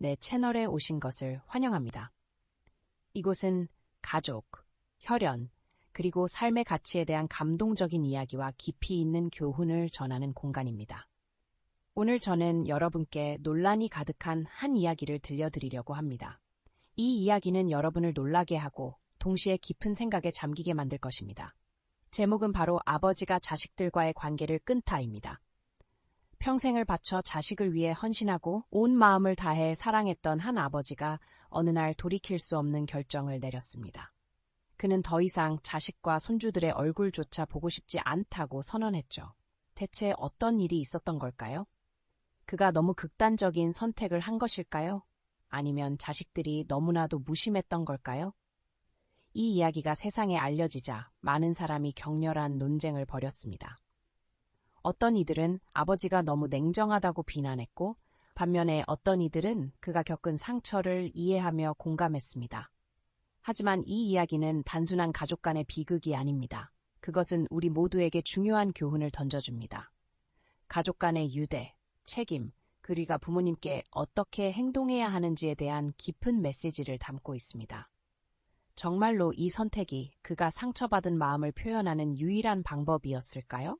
내 채널에 오신 것을 환영합니다. 이곳은 가족, 혈연, 그리고 삶의 가치에 대한 감동적인 이야기와 깊이 있는 교훈을 전하는 공간입니다. 오늘 저는 여러분께 논란이 가득한 한 이야기를 들려드리려고 합니다. 이 이야기는 여러분을 놀라게 하고 동시에 깊은 생각에 잠기게 만들 것입니다. 제목은 바로 아버지가 자식들과의 관계를 끊다입니다. 평생을 바쳐 자식을 위해 헌신하고 온 마음을 다해 사랑했던 한 아버지가 어느 날 돌이킬 수 없는 결정을 내렸습니다. 그는 더 이상 자식과 손주들의 얼굴조차 보고 싶지 않다고 선언했죠. 대체 어떤 일이 있었던 걸까요? 그가 너무 극단적인 선택을 한 것일까요? 아니면 자식들이 너무나도 무심했던 걸까요? 이 이야기가 세상에 알려지자 많은 사람이 격렬한 논쟁을 벌였습니다. 어떤 이들은 아버지가 너무 냉정하다고 비난했고, 반면에 어떤 이들은 그가 겪은 상처를 이해하며 공감했습니다. 하지만 이 이야기는 단순한 가족 간의 비극이 아닙니다. 그것은 우리 모두에게 중요한 교훈을 던져줍니다. 가족 간의 유대, 책임, 그리고 부모님께 어떻게 행동해야 하는지에 대한 깊은 메시지를 담고 있습니다. 정말로 이 선택이 그가 상처받은 마음을 표현하는 유일한 방법이었을까요?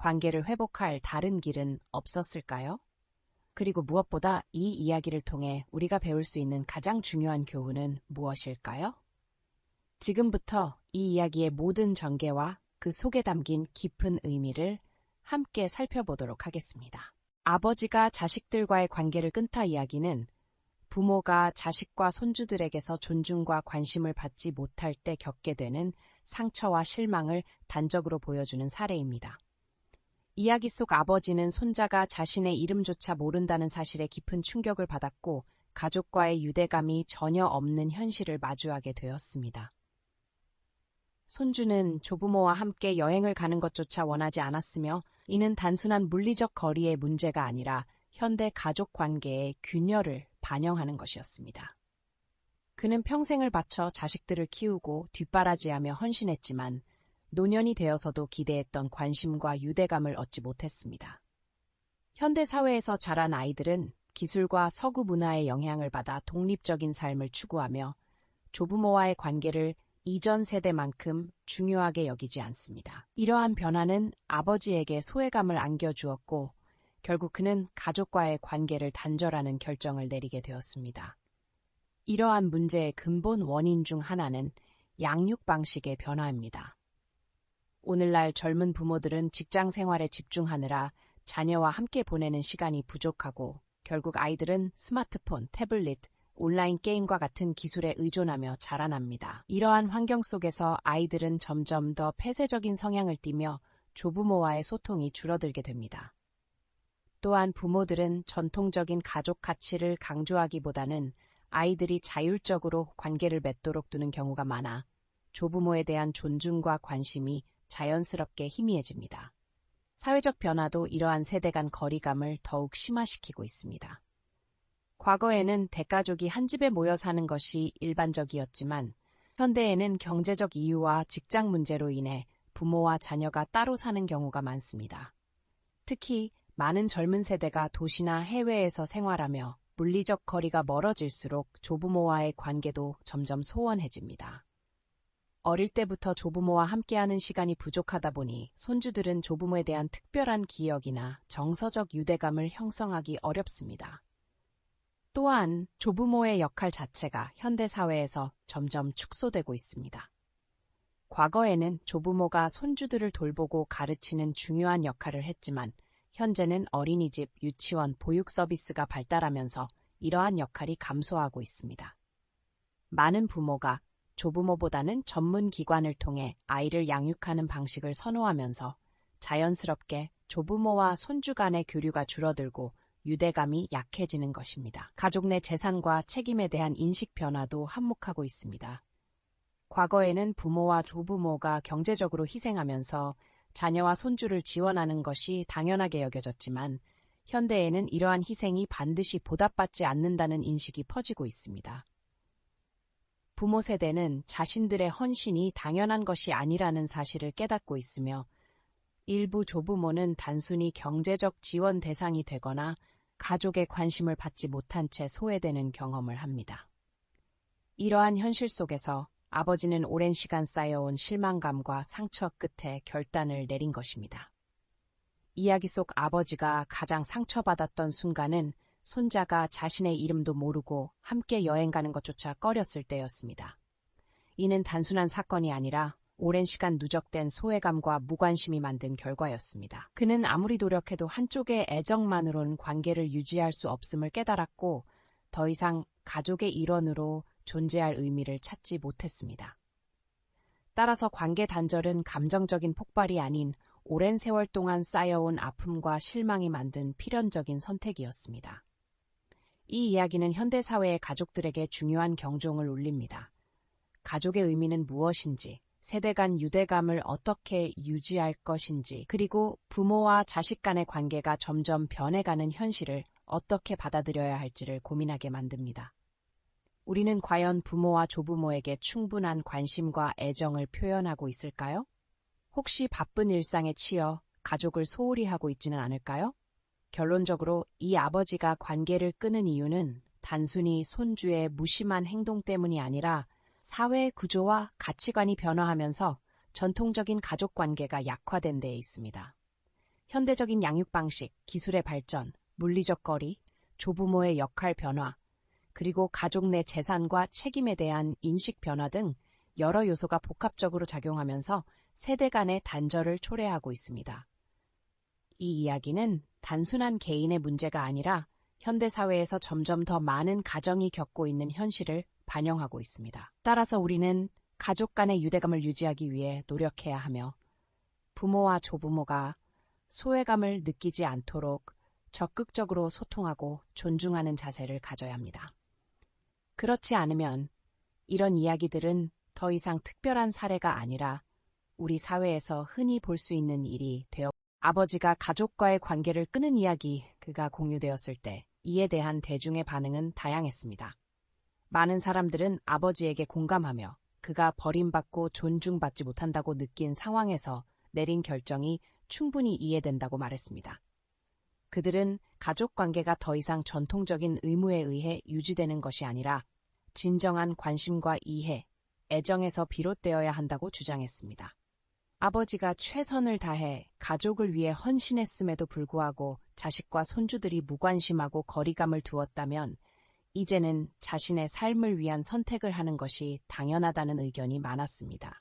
관계를 회복할 다른 길은 없었을까요? 그리고 무엇보다 이 이야기를 통해 우리가 배울 수 있는 가장 중요한 교훈은 무엇일까요? 지금부터 이 이야기의 모든 전개와 그 속에 담긴 깊은 의미를 함께 살펴보도록 하겠습니다. 아버지가 자식들과의 관계를 끊다 이야기는 부모가 자식과 손주들에게서 존중과 관심을 받지 못할 때 겪게 되는 상처와 실망을 단적으로 보여주는 사례입니다. 이야기 속 아버지는 손자가 자신의 이름조차 모른다는 사실에 깊은 충격을 받았고 가족과의 유대감이 전혀 없는 현실을 마주하게 되었습니다. 손주는 조부모와 함께 여행을 가는 것조차 원하지 않았으며 이는 단순한 물리적 거리의 문제가 아니라 현대 가족 관계의 균열을 반영하는 것이었습니다. 그는 평생을 바쳐 자식들을 키우고 뒷바라지하며 헌신했지만 노년이 되어서도 기대했던 관심과 유대감을 얻지 못했습니다. 현대 사회에서 자란 아이들은 기술과 서구 문화의 영향을 받아 독립적인 삶을 추구하며 조부모와의 관계를 이전 세대만큼 중요하게 여기지 않습니다. 이러한 변화는 아버지에게 소외감을 안겨주었고 결국 그는 가족과의 관계를 단절하는 결정을 내리게 되었습니다. 이러한 문제의 근본 원인 중 하나는 양육 방식의 변화입니다. 오늘날 젊은 부모들은 직장 생활에 집중하느라 자녀와 함께 보내는 시간이 부족하고 결국 아이들은 스마트폰, 태블릿, 온라인 게임과 같은 기술에 의존하며 자라납니다. 이러한 환경 속에서 아이들은 점점 더 폐쇄적인 성향을 띠며 조부모와의 소통이 줄어들게 됩니다. 또한 부모들은 전통적인 가족 가치를 강조하기보다는 아이들이 자율적으로 관계를 맺도록 두는 경우가 많아 조부모에 대한 존중과 관심이 자연스럽게 희미해집니다. 사회적 변화도 이러한 세대 간 거리감을 더욱 심화시키고 있습니다. 과거에는 대가족이 한 집에 모여 사는 것이 일반적이었지만 현대에는 경제적 이유와 직장 문제로 인해 부모와 자녀가 따로 사는 경우가 많습니다. 특히 많은 젊은 세대가 도시나 해외에서 생활하며 물리적 거리가 멀어질수록 조부모와의 관계도 점점 소원해집니다. 어릴 때부터 조부모와 함께하는 시간이 부족하다 보니 손주들은 조부모에 대한 특별한 기억이나 정서적 유대감을 형성하기 어렵습니다. 또한 조부모의 역할 자체가 현대사회에서 점점 축소되고 있습니다. 과거에는 조부모가 손주들을 돌보고 가르치는 중요한 역할을 했지만 현재는 어린이집, 유치원, 보육 서비스가 발달하면서 이러한 역할이 감소하고 있습니다. 많은 부모가 조부모보다는 전문 기관을 통해 아이를 양육하는 방식을 선호하면서 자연스럽게 조부모와 손주 간의 교류가 줄어들고 유대감이 약해지는 것입니다. 가족 내 재산과 책임에 대한 인식 변화도 한몫하고 있습니다. 과거에는 부모와 조부모가 경제적으로 희생하면서 자녀와 손주를 지원하는 것이 당연하게 여겨졌지만 현대에는 이러한 희생이 반드시 보답받지 않는다는 인식이 퍼지고 있습니다. 부모 세대는 자신들의 헌신이 당연한 것이 아니라는 사실을 깨닫고 있으며 일부 조부모는 단순히 경제적 지원 대상이 되거나 가족의 관심을 받지 못한 채 소외되는 경험을 합니다. 이러한 현실 속에서 아버지는 오랜 시간 쌓여온 실망감과 상처 끝에 결단을 내린 것입니다. 이야기 속 아버지가 가장 상처받았던 순간은 손자가 자신의 이름도 모르고 함께 여행 가는 것조차 꺼렸을 때였습니다. 이는 단순한 사건이 아니라 오랜 시간 누적된 소외감과 무관심이 만든 결과였습니다. 그는 아무리 노력해도 한쪽의 애정만으로는 관계를 유지할 수 없음을 깨달았고 더 이상 가족의 일원으로 존재할 의미를 찾지 못했습니다. 따라서 관계 단절은 감정적인 폭발이 아닌 오랜 세월 동안 쌓여온 아픔과 실망이 만든 필연적인 선택이었습니다. 이 이야기는 현대사회의 가족들에게 중요한 경종을 울립니다. 가족의 의미는 무엇인지, 세대 간 유대감을 어떻게 유지할 것인지, 그리고 부모와 자식 간의 관계가 점점 변해가는 현실을 어떻게 받아들여야 할지를 고민하게 만듭니다. 우리는 과연 부모와 조부모에게 충분한 관심과 애정을 표현하고 있을까요? 혹시 바쁜 일상에 치여 가족을 소홀히 하고 있지는 않을까요? 결론적으로 이 아버지가 관계를 끊은 이유는 단순히 손주의 무심한 행동 때문이 아니라 사회의 구조와 가치관이 변화하면서 전통적인 가족 관계가 약화된 데에 있습니다. 현대적인 양육 방식, 기술의 발전, 물리적 거리, 조부모의 역할 변화, 그리고 가족 내 재산과 책임에 대한 인식 변화 등 여러 요소가 복합적으로 작용하면서 세대 간의 단절을 초래하고 있습니다. 이 이야기는 단순한 개인의 문제가 아니라 현대사회에서 점점 더 많은 가정이 겪고 있는 현실을 반영하고 있습니다. 따라서 우리는 가족 간의 유대감을 유지하기 위해 노력해야 하며 부모와 조부모가 소외감을 느끼지 않도록 적극적으로 소통하고 존중하는 자세를 가져야 합니다. 그렇지 않으면 이런 이야기들은 더 이상 특별한 사례가 아니라 우리 사회에서 흔히 볼 수 있는 일이 되어 아버지가 가족과의 관계를 끊은 이야기 그가 공유되었을 때 이에 대한 대중의 반응은 다양했습니다. 많은 사람들은 아버지에게 공감하며 그가 버림받고 존중받지 못한다고 느낀 상황에서 내린 결정이 충분히 이해된다고 말했습니다. 그들은 가족 관계가 더 이상 전통적인 의무에 의해 유지되는 것이 아니라 진정한 관심과 이해, 애정에서 비롯되어야 한다고 주장했습니다. 아버지가 최선을 다해 가족을 위해 헌신했음에도 불구하고 자식과 손주들이 무관심하고 거리감을 두었다면 이제는 자신의 삶을 위한 선택을 하는 것이 당연하다는 의견이 많았습니다.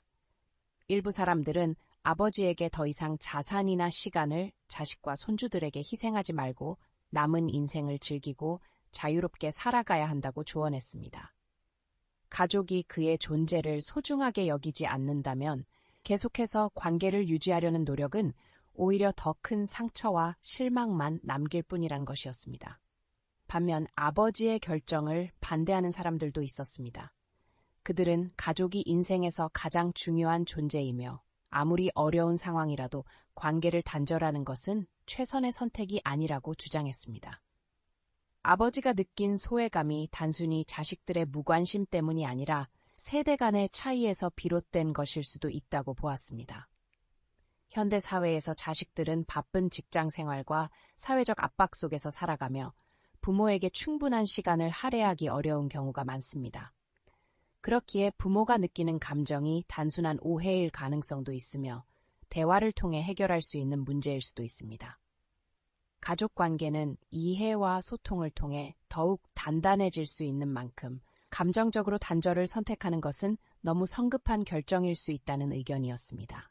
일부 사람들은 아버지에게 더 이상 자산이나 시간을 자식과 손주들에게 희생하지 말고 남은 인생을 즐기고 자유롭게 살아가야 한다고 조언했습니다. 가족이 그의 존재를 소중하게 여기지 않는다면 계속해서 관계를 유지하려는 노력은 오히려 더 큰 상처와 실망만 남길 뿐이란 것이었습니다. 반면 아버지의 결정을 반대하는 사람들도 있었습니다. 그들은 가족이 인생에서 가장 중요한 존재이며 아무리 어려운 상황이라도 관계를 단절하는 것은 최선의 선택이 아니라고 주장했습니다. 아버지가 느낀 소외감이 단순히 자식들의 무관심 때문이 아니라 세대 간의 차이에서 비롯된 것일 수도 있다고 보았습니다. 현대 사회에서 자식들은 바쁜 직장 생활과 사회적 압박 속에서 살아가며 부모에게 충분한 시간을 할애하기 어려운 경우가 많습니다. 그렇기에 부모가 느끼는 감정이 단순한 오해일 가능성도 있으며 대화를 통해 해결할 수 있는 문제일 수도 있습니다. 가족 관계는 이해와 소통을 통해 더욱 단단해질 수 있는 만큼 감정적으로 단절을 선택하는 것은 너무 성급한 결정일 수 있다는 의견이었습니다.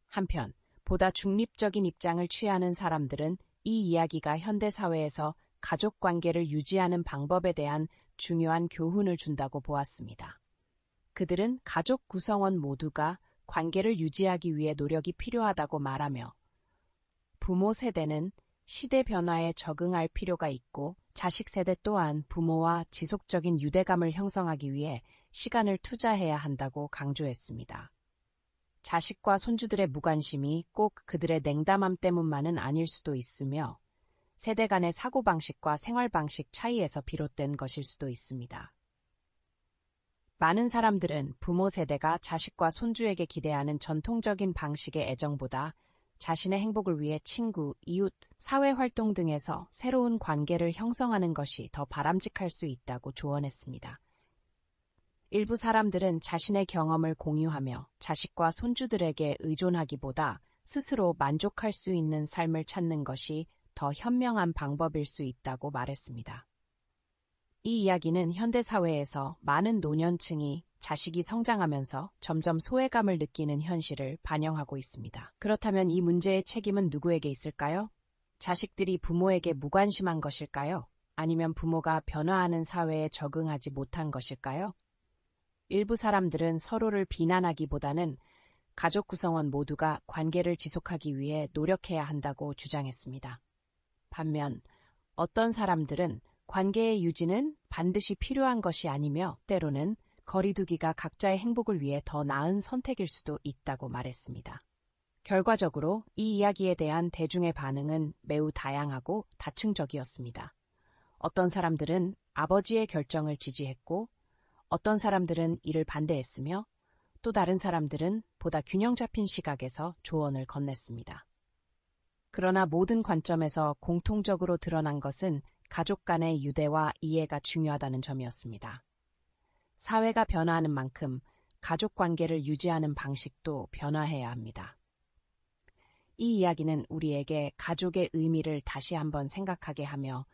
한편 보다 중립적인 입장을 취하는 사람들은 이 이야기가 현대사회에서 가족 관계를 유지하는 방법에 대한 중요한 교훈을 준다고 보았습니다. 그들은 가족 구성원 모두가 관계를 유지하기 위해 노력이 필요하다고 말하며 부모 세대는 시대 변화에 적응할 필요가 있고 자식 세대 또한 부모와 지속적인 유대감을 형성하기 위해 시간을 투자해야 한다고 강조했습니다. 자식과 손주들의 무관심이 꼭 그들의 냉담함 때문만은 아닐 수도 있으며 세대 간의 사고방식과 생활방식 차이에서 비롯된 것일 수도 있습니다. 많은 사람들은 부모 세대가 자식과 손주에게 기대하는 전통적인 방식의 애정보다 자신의 행복을 위해 친구, 이웃, 사회활동 등에서 새로운 관계를 형성하는 것이 더 바람직할 수 있다고 조언했습니다. 일부 사람들은 자신의 경험을 공유하며 자식과 손주들에게 의존하기보다 스스로 만족할 수 있는 삶을 찾는 것이 더 현명한 방법일 수 있다고 말했습니다. 이 이야기는 현대사회에서 많은 노년층이 자식이 성장하면서 점점 소외감을 느끼는 현실을 반영하고 있습니다. 그렇다면 이 문제의 책임은 누구에게 있을까요? 자식들이 부모에게 무관심한 것일까요? 아니면 부모가 변화하는 사회에 적응하지 못한 것일까요? 일부 사람들은 서로를 비난하기보다는 가족 구성원 모두가 관계를 지속하기 위해 노력해야 한다고 주장했습니다. 반면 어떤 사람들은 관계의 유지는 반드시 필요한 것이 아니며 때로는 거리두기가 각자의 행복을 위해 더 나은 선택일 수도 있다고 말했습니다. 결과적으로 이 이야기에 대한 대중의 반응은 매우 다양하고 다층적이었습니다. 어떤 사람들은 아버지의 결정을 지지했고 어떤 사람들은 이를 반대했으며 또 다른 사람들은 보다 균형 잡힌 시각에서 조언을 건넸습니다. 그러나 모든 관점에서 공통적으로 드러난 것은 가족 간의 유대와 이해가 중요하다는 점이었습니다. 사회가 변화하는 만큼 가족 관계를 유지하는 방식도 변화해야 합니다. 이 이야기는 우리에게 가족의 의미를 다시 한번 생각하게 하며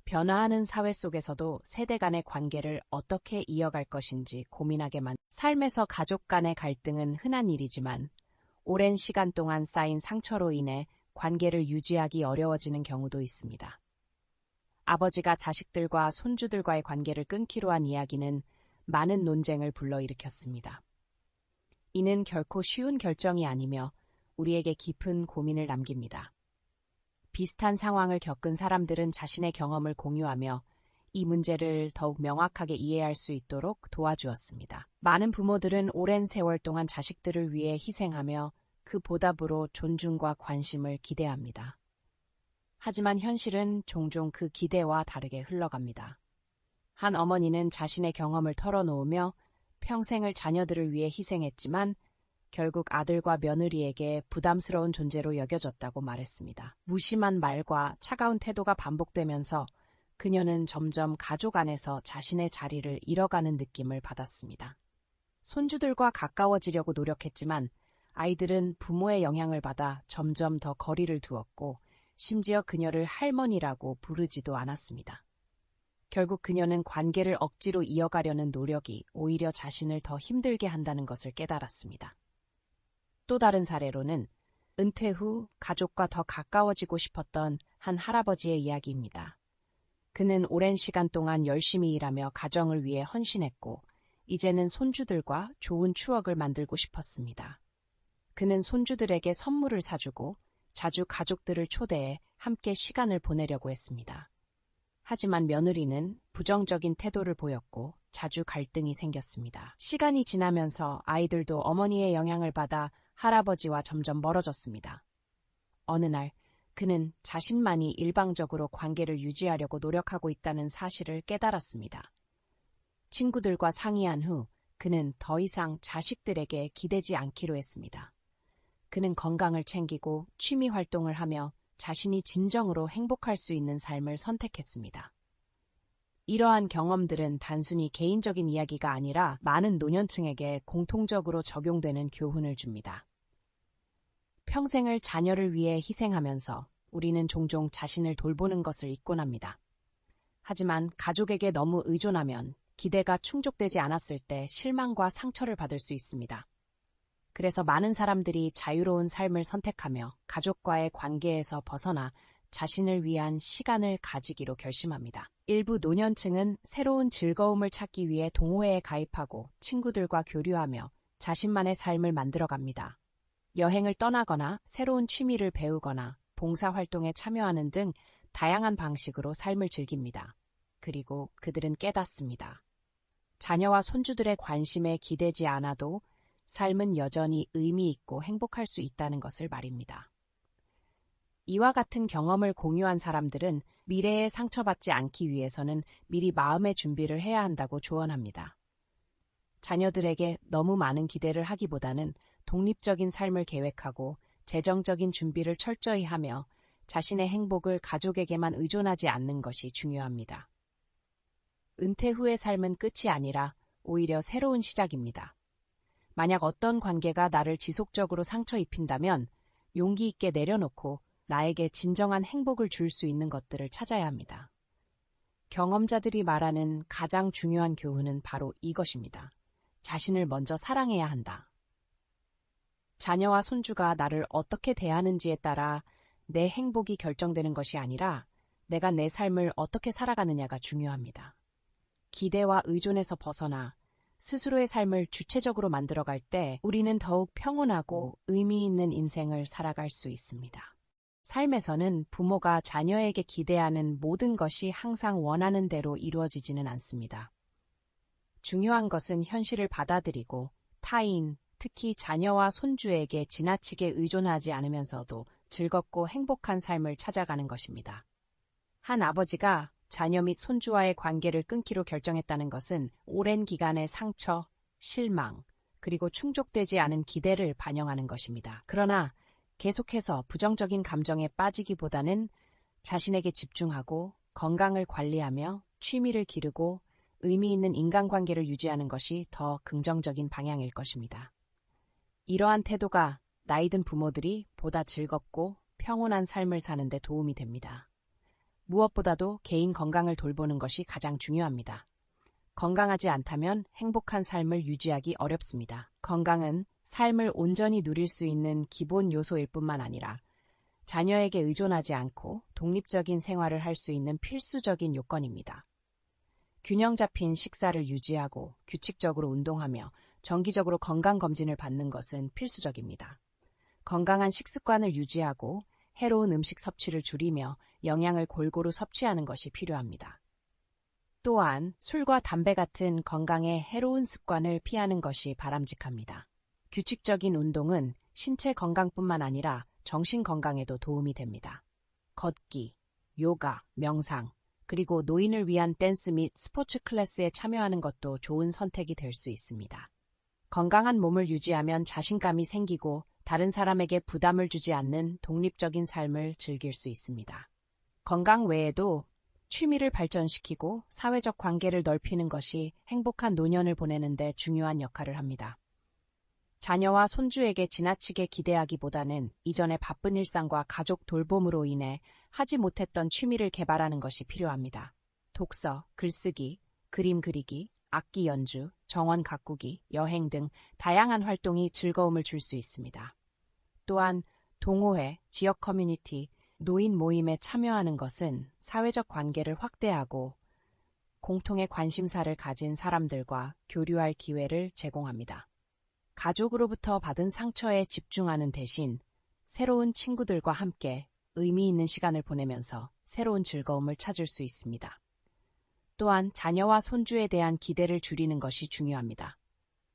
변화하는 사회 속에서도 세대 간의 관계를 어떻게 이어갈 것인지 고민하게 삶에서 가족 간의 갈등은 흔한 일이지만 오랜 시간 동안 쌓인 상처로 인해 관계를 유지하기 어려워지는 경우도 있습니다. 아버지가 자식들과 손주들과의 관계를 끊기로 한 이야기는 많은 논쟁을 불러일으켰습니다. 이는 결코 쉬운 결정이 아니며 우리에게 깊은 고민을 남깁니다. 비슷한 상황을 겪은 사람들은 자신의 경험을 공유하며 이 문제를 더욱 명확하게 이해할 수 있도록 도와주었습니다. 많은 부모들은 오랜 세월 동안 자식들을 위해 희생하며 그 보답으로 존중과 관심을 기대합니다. 하지만 현실은 종종 그 기대와 다르게 흘러갑니다. 한 어머니는 자신의 경험을 털어놓으며 평생을 자녀들을 위해 희생했지만 결국 아들과 며느리에게 부담스러운 존재로 여겨졌다고 말했습니다. 무심한 말과 차가운 태도가 반복되면서 그녀는 점점 가족 안에서 자신의 자리를 잃어가는 느낌을 받았습니다. 손주들과 가까워지려고 노력했지만 아이들은 부모의 영향을 받아 점점 더 거리를 두었고 심지어 그녀를 할머니라고 부르지도 않았습니다. 결국 그녀는 관계를 억지로 이어가려는 노력이 오히려 자신을 더 힘들게 한다는 것을 깨달았습니다. 또 다른 사례로는 은퇴 후 가족과 더 가까워지고 싶었던 한 할아버지의 이야기입니다. 그는 오랜 시간 동안 열심히 일하며 가정을 위해 헌신했고 이제는 손주들과 좋은 추억을 만들고 싶었습니다. 그는 손주들에게 선물을 사주고 자주 가족들을 초대해 함께 시간을 보내려고 했습니다. 하지만 며느리는 부정적인 태도를 보였고 자주 갈등이 생겼습니다. 시간이 지나면서 아이들도 어머니의 영향을 받아 할아버지와 점점 멀어졌습니다. 어느 날 그는 자신만이 일방적으로 관계를 유지하려고 노력하고 있다는 사실을 깨달았습니다. 친구들과 상의한 후 그는 더 이상 자식들에게 기대지 않기로 했습니다. 그는 건강을 챙기고 취미 활동을 하며 자신이 진정으로 행복할 수 있는 삶을 선택했습니다. 이러한 경험들은 단순히 개인적인 이야기가 아니라 많은 노년층에게 공통적으로 적용되는 교훈을 줍니다. 평생을 자녀를 위해 희생하면서 우리는 종종 자신을 돌보는 것을 잊곤 합니다. 하지만 가족에게 너무 의존하면 기대가 충족되지 않았을 때 실망과 상처를 받을 수 있습니다. 그래서 많은 사람들이 자유로운 삶을 선택하며 가족과의 관계에서 벗어나 자신을 위한 시간을 가지기로 결심합니다. 일부 노년층은 새로운 즐거움을 찾기 위해 동호회에 가입하고 친구들과 교류하며 자신만의 삶을 만들어갑니다. 여행을 떠나거나 새로운 취미를 배우거나 봉사활동에 참여하는 등 다양한 방식으로 삶을 즐깁니다. 그리고 그들은 깨닫습니다. 자녀와 손주들의 관심에 기대지 않아도 삶은 여전히 의미 있고 행복할 수 있다는 것을 말입니다. 이와 같은 경험을 공유한 사람들은 미래에 상처받지 않기 위해서는 미리 마음의 준비를 해야 한다고 조언합니다. 자녀들에게 너무 많은 기대를 하기보다는 독립적인 삶을 계획하고 재정적인 준비를 철저히 하며 자신의 행복을 가족에게만 의존하지 않는 것이 중요합니다. 은퇴 후의 삶은 끝이 아니라 오히려 새로운 시작입니다. 만약 어떤 관계가 나를 지속적으로 상처 입힌다면 용기 있게 내려놓고 나에게 진정한 행복을 줄 수 있는 것들을 찾아야 합니다. 경험자들이 말하는 가장 중요한 교훈은 바로 이것입니다. 자신을 먼저 사랑해야 한다. 자녀와 손주가 나를 어떻게 대하는지에 따라 내 행복이 결정되는 것이 아니라 내가 내 삶을 어떻게 살아가느냐가 중요합니다. 기대와 의존에서 벗어나 스스로의 삶을 주체적으로 만들어갈 때 우리는 더욱 평온하고 의미 있는 인생을 살아갈 수 있습니다. 삶에서는 부모가 자녀에게 기대하는 모든 것이 항상 원하는 대로 이루어지지는 않습니다. 중요한 것은 현실을 받아들이고 타인, 특히 자녀와 손주에게 지나치게 의존하지 않으면서도 즐겁고 행복한 삶을 찾아가는 것입니다. 한 아버지가 자녀 및 손주와의 관계를 끊기로 결정했다는 것은 오랜 기간의 상처, 실망, 그리고 충족되지 않은 기대를 반영하는 것입니다. 그러나 계속해서 부정적인 감정에 빠지기보다는 자신에게 집중하고 건강을 관리하며 취미를 기르고 의미 있는 인간관계를 유지하는 것이 더 긍정적인 방향일 것입니다. 이러한 태도가 나이 든 부모들이 보다 즐겁고 평온한 삶을 사는 데 도움이 됩니다. 무엇보다도 개인 건강을 돌보는 것이 가장 중요합니다. 건강하지 않다면 행복한 삶을 유지하기 어렵습니다. 건강은 삶을 온전히 누릴 수 있는 기본 요소일 뿐만 아니라 자녀에게 의존하지 않고 독립적인 생활을 할 수 있는 필수적인 요건입니다. 균형 잡힌 식사를 유지하고 규칙적으로 운동하며 정기적으로 건강검진을 받는 것은 필수적입니다. 건강한 식습관을 유지하고 해로운 음식 섭취를 줄이며 영양을 골고루 섭취하는 것이 필요합니다. 또한 술과 담배 같은 건강에 해로운 습관을 피하는 것이 바람직합니다. 규칙적인 운동은 신체 건강뿐만 아니라 정신 건강에도 도움이 됩니다. 걷기, 요가, 명상, 그리고 노인을 위한 댄스 및 스포츠 클래스에 참여하는 것도 좋은 선택이 될 수 있습니다. 건강한 몸을 유지하면 자신감이 생기고 다른 사람에게 부담을 주지 않는 독립적인 삶을 즐길 수 있습니다. 건강 외에도 취미를 발전시키고 사회적 관계를 넓히는 것이 행복한 노년을 보내는 데 중요한 역할을 합니다. 자녀와 손주에게 지나치게 기대하기보다는 이전의 바쁜 일상과 가족 돌봄으로 인해 하지 못했던 취미를 개발하는 것이 필요합니다. 독서, 글쓰기, 그림 그리기, 악기 연주, 정원 가꾸기, 여행 등 다양한 활동이 즐거움을 줄 수 있습니다. 또한 동호회, 지역 커뮤니티, 노인 모임에 참여하는 것은 사회적 관계를 확대하고 공통의 관심사를 가진 사람들과 교류할 기회를 제공합니다. 가족으로부터 받은 상처에 집중하는 대신 새로운 친구들과 함께 의미 있는 시간을 보내면서 새로운 즐거움을 찾을 수 있습니다. 또한 자녀와 손주에 대한 기대를 줄이는 것이 중요합니다.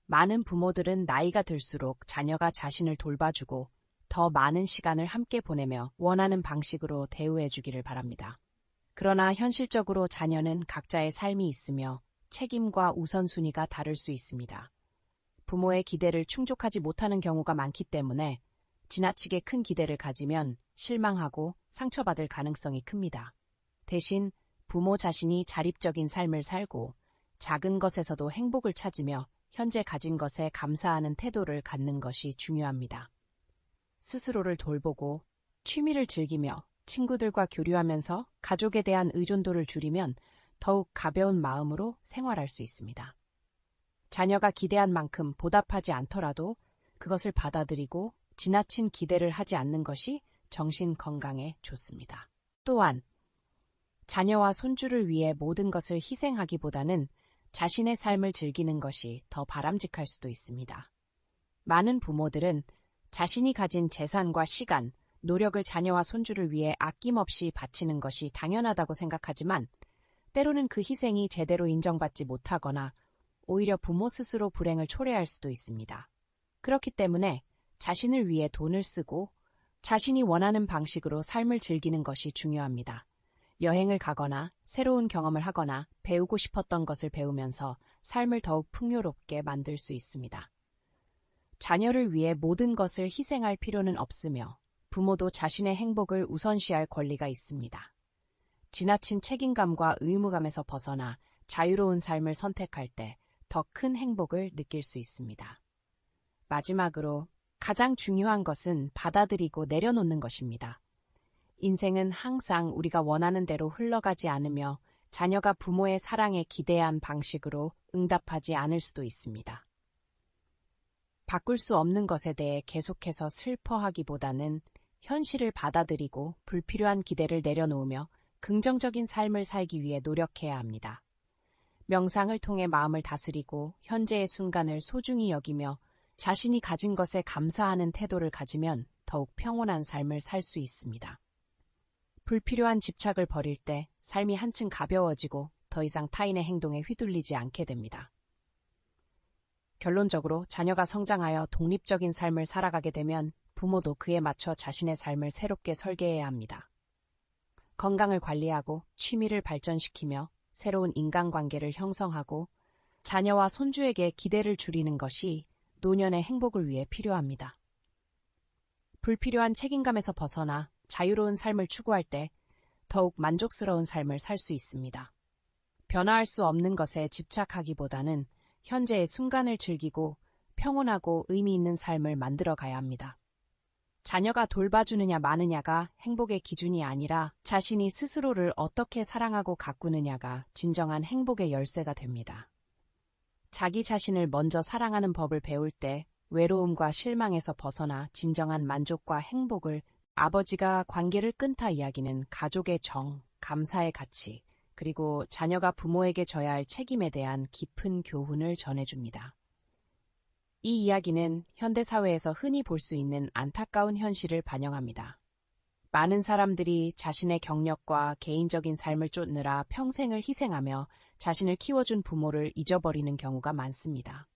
많은 부모들은 나이가 들수록 자녀가 자신을 돌봐주고 더 많은 시간을 함께 보내며 원하는 방식으로 대우해주기를 바랍니다. 그러나 현실적으로 자녀는 각자의 삶이 있으며 책임과 우선순위가 다를 수 있습니다. 부모의 기대를 충족하지 못하는 경우가 많기 때문에 지나치게 큰 기대를 가지면 실망하고 상처받을 가능성이 큽니다. 대신 부모 자신이 자립적인 삶을 살고 작은 것에서도 행복을 찾으며 현재 가진 것에 감사하는 태도를 갖는 것이 중요합니다. 스스로를 돌보고 취미를 즐기며 친구들과 교류하면서 가족에 대한 의존도를 줄이면 더욱 가벼운 마음으로 생활할 수 있습니다. 자녀가 기대한 만큼 보답하지 않더라도 그것을 받아들이고 지나친 기대를 하지 않는 것이 정신 건강에 좋습니다. 또한 자녀와 손주를 위해 모든 것을 희생하기보다는 자신의 삶을 즐기는 것이 더 바람직할 수도 있습니다. 많은 부모들은 자신이 가진 재산과 시간, 노력을 자녀와 손주를 위해 아낌없이 바치는 것이 당연하다고 생각하지만 때로는 그 희생이 제대로 인정받지 못하거나 오히려 부모 스스로 불행을 초래할 수도 있습니다. 그렇기 때문에 자신을 위해 돈을 쓰고 자신이 원하는 방식으로 삶을 즐기는 것이 중요합니다. 여행을 가거나 새로운 경험을 하거나 배우고 싶었던 것을 배우면서 삶을 더욱 풍요롭게 만들 수 있습니다. 자녀를 위해 모든 것을 희생할 필요는 없으며 부모도 자신의 행복을 우선시할 권리가 있습니다. 지나친 책임감과 의무감에서 벗어나 자유로운 삶을 선택할 때 더 큰 행복을 느낄 수 있습니다. 마지막으로 가장 중요한 것은 받아들이고 내려놓는 것입니다. 인생은 항상 우리가 원하는 대로 흘러가지 않으며 자녀가 부모의 사랑에 기대한 방식으로 응답하지 않을 수도 있습니다. 바꿀 수 없는 것에 대해 계속해서 슬퍼하기보다는 현실을 받아들이고 불필요한 기대를 내려놓으며 긍정적인 삶을 살기 위해 노력해야 합니다. 명상을 통해 마음을 다스리고 현재의 순간을 소중히 여기며 자신이 가진 것에 감사하는 태도를 가지면 더욱 평온한 삶을 살 수 있습니다. 불필요한 집착을 버릴 때 삶이 한층 가벼워지고 더 이상 타인의 행동에 휘둘리지 않게 됩니다. 결론적으로 자녀가 성장하여 독립적인 삶을 살아가게 되면 부모도 그에 맞춰 자신의 삶을 새롭게 설계해야 합니다. 건강을 관리하고 취미를 발전시키며 새로운 인간관계를 형성하고 자녀와 손주에게 기대를 줄이는 것이 노년의 행복을 위해 필요합니다. 불필요한 책임감에서 벗어나 자유로운 삶을 추구할 때 더욱 만족스러운 삶을 살 수 있습니다. 변화할 수 없는 것에 집착하기보다는 현재의 순간을 즐기고 평온하고 의미 있는 삶을 만들어 가야 합니다. 자녀가 돌봐주느냐 마느냐가 행복의 기준이 아니라 자신이 스스로를 어떻게 사랑하고 가꾸느냐가 진정한 행복의 열쇠가 됩니다. 자기 자신을 먼저 사랑하는 법을 배울 때 외로움과 실망에서 벗어나 진정한 만족과 행복을 아버지가 관계를 끊다 이야기는 가족의 정, 감사의 가치, 그리고 자녀가 부모에게 져야 할 책임에 대한 깊은 교훈을 전해줍니다. 이 이야기는 현대사회에서 흔히 볼 수 있는 안타까운 현실을 반영합니다. 많은 사람들이 자신의 경력과 개인적인 삶을 쫓느라 평생을 희생하며 자신을 키워준 부모를 잊어버리는 경우가 많습니다.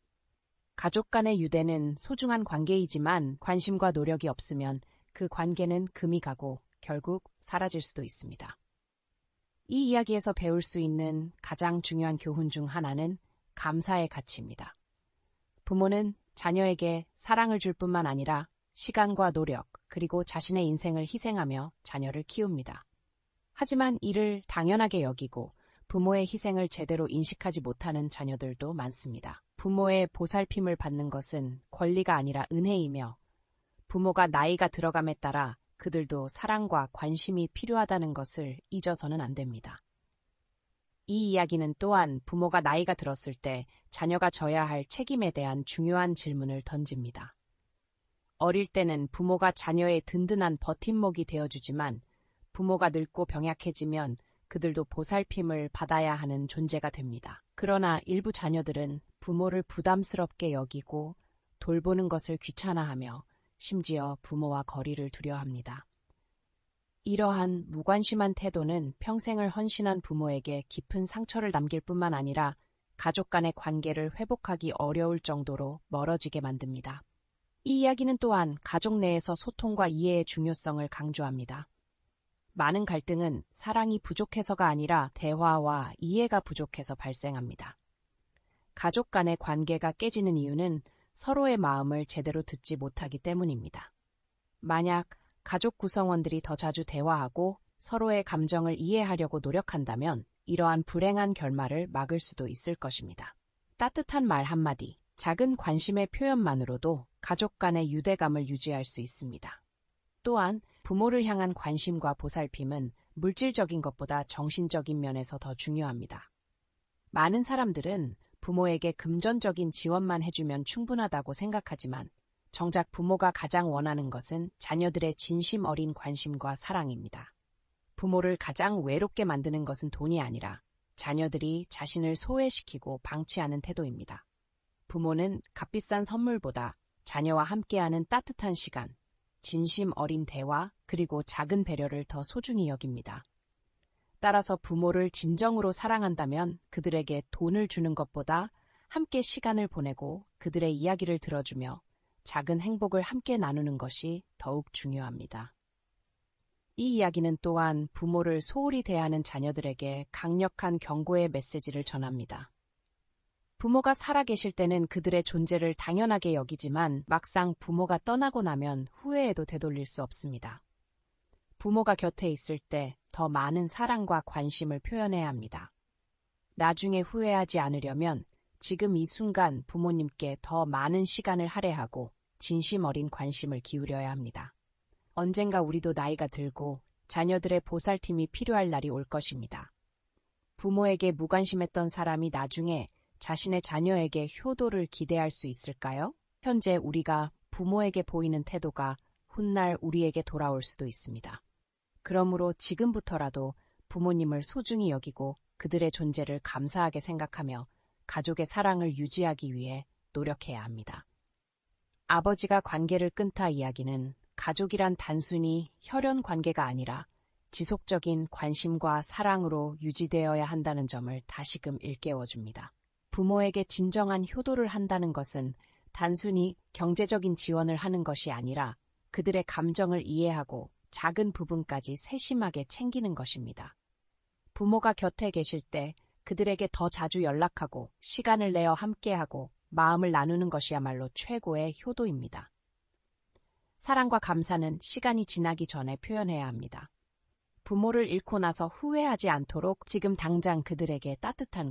가족 간의 유대는 소중한 관계이지만 관심과 노력이 없으면 그 관계는 금이 가고 결국 사라질 수도 있습니다. 이 이야기에서 배울 수 있는 가장 중요한 교훈 중 하나는 감사의 가치입니다. 부모는 자녀에게 사랑을 줄 뿐만 아니라 시간과 노력, 그리고 자신의 인생을 희생하며 자녀를 키웁니다. 하지만 이를 당연하게 여기고 부모의 희생을 제대로 인식하지 못하는 자녀들도 많습니다. 부모의 보살핌을 받는 것은 권리가 아니라 은혜이며 부모가 나이가 들어감에 따라 그들도 사랑과 관심이 필요하다는 것을 잊어서는 안 됩니다. 이 이야기는 또한 부모가 나이가 들었을 때 자녀가 져야 할 책임에 대한 중요한 질문을 던집니다. 어릴 때는 부모가 자녀의 든든한 버팀목이 되어주지만 부모가 늙고 병약해지면 그들도 보살핌을 받아야 하는 존재가 됩니다. 그러나 일부 자녀들은 부모를 부담스럽게 여기고 돌보는 것을 귀찮아하며 심지어 부모와 거리를 두려워합니다. 이러한 무관심한 태도는 평생을 헌신한 부모에게 깊은 상처를 남길 뿐만 아니라 가족 간의 관계를 회복하기 어려울 정도로 멀어지게 만듭니다. 이 이야기는 또한 가족 내에서 소통과 이해의 중요성을 강조합니다. 많은 갈등은 사랑이 부족해서가 아니라 대화와 이해가 부족해서 발생합니다. 가족 간의 관계가 깨지는 이유는 서로의 마음을 제대로 듣지 못하기 때문입니다. 만약 가족 구성원들이 더 자주 대화하고 서로의 감정을 이해하려고 노력한다면 이러한 불행한 결말을 막을 수도 있을 것입니다. 따뜻한 말 한마디, 작은 관심의 표현만으로도 가족 간의 유대감을 유지할 수 있습니다. 또한 부모를 향한 관심과 보살핌은 물질적인 것보다 정신적인 면에서 더 중요합니다. 많은 사람들은 부모에게 금전적인 지원만 해주면 충분하다고 생각하지만 정작 부모가 가장 원하는 것은 자녀들의 진심 어린 관심과 사랑입니다. 부모를 가장 외롭게 만드는 것은 돈이 아니라 자녀들이 자신을 소외시키고 방치하는 태도입니다. 부모는 값비싼 선물보다 자녀와 함께하는 따뜻한 시간, 진심 어린 대화, 그리고 작은 배려를 더 소중히 여깁니다. 따라서 부모를 진정으로 사랑한다면 그들에게 돈을 주는 것보다 함께 시간을 보내고 그들의 이야기를 들어주며 작은 행복을 함께 나누는 것이 더욱 중요합니다. 이 이야기는 또한 부모를 소홀히 대하는 자녀들에게 강력한 경고의 메시지를 전합니다. 부모가 살아계실 때는 그들의 존재를 당연하게 여기지만 막상 부모가 떠나고 나면 후회에도 되돌릴 수 없습니다. 부모가 곁에 있을 때 더 많은 사랑과 관심을 표현해야 합니다. 나중에 후회하지 않으려면 지금 이 순간 부모님께 더 많은 시간을 할애하고 진심 어린 관심을 기울여야 합니다. 언젠가 우리도 나이가 들고 자녀들의 보살핌이 필요할 날이 올 것입니다. 부모에게 무관심했던 사람이 나중에 자신의 자녀에게 효도를 기대할 수 있을까요? 현재 우리가 부모에게 보이는 태도가 훗날 우리에게 돌아올 수도 있습니다. 그러므로 지금부터라도 부모님을 소중히 여기고 그들의 존재를 감사하게 생각하며 가족의 사랑을 유지하기 위해 노력해야 합니다. 아버지가 관계를 끊다 이야기는 가족이란 단순히 혈연 관계가 아니라 지속적인 관심과 사랑으로 유지되어야 한다는 점을 다시금 일깨워줍니다. 부모에게 진정한 효도를 한다는 것은 단순히 경제적인 지원을 하는 것이 아니라 그들의 감정을 이해하고 작은 부분까지 세심하게 챙기는 것입니다. 부모가 곁에 계실 때 그들에게 더 자주 연락하고 시간을 내어 함께하고 마음을 나누는 것이야말로 최고의 효도입니다. 사랑과 감사는 시간이 지나기 전에 표현해야 합니다. 부모를 잃고 나서 후회하지 않도록 지금 당장 그들에게 따뜻한